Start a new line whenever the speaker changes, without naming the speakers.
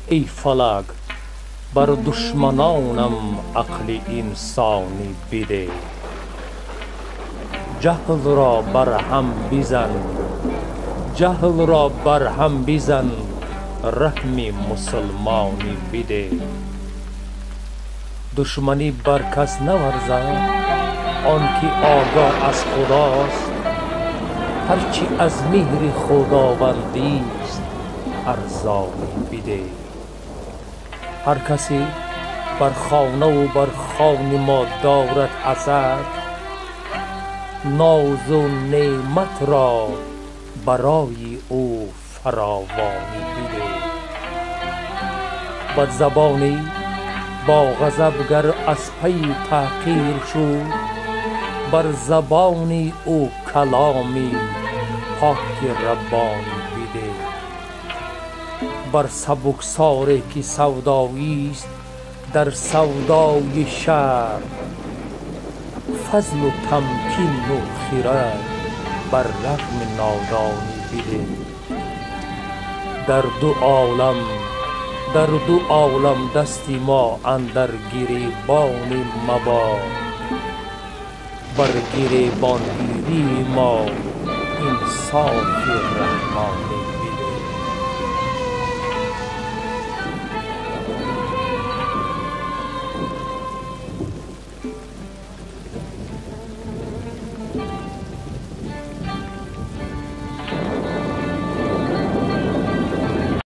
ای فلک بر دشمنانم عقل انسانی بده. جهل را برهم بزن، رحم مسلمانی بده. دشمنی بر کس نورزد آنکه آگاه از خداست. هرچی از مهر خداوندی است ارزانی بده. هر کسی بر خانه و بر خان ما دارد حسد، ناز و نعمت را برای او فراوانی بده. بدزبانی با غضب گر از پی تحقیر شد، بر زبان او کلامی پاک ربانی بده. بر سبکساری که سودایی است در سودای شهر، فضل و تمکین و خرد بر رغم نادانی بده. در دو عالم دست ما اندر گریبان مباد، بر گریبانگیری ما انصاف رحمانی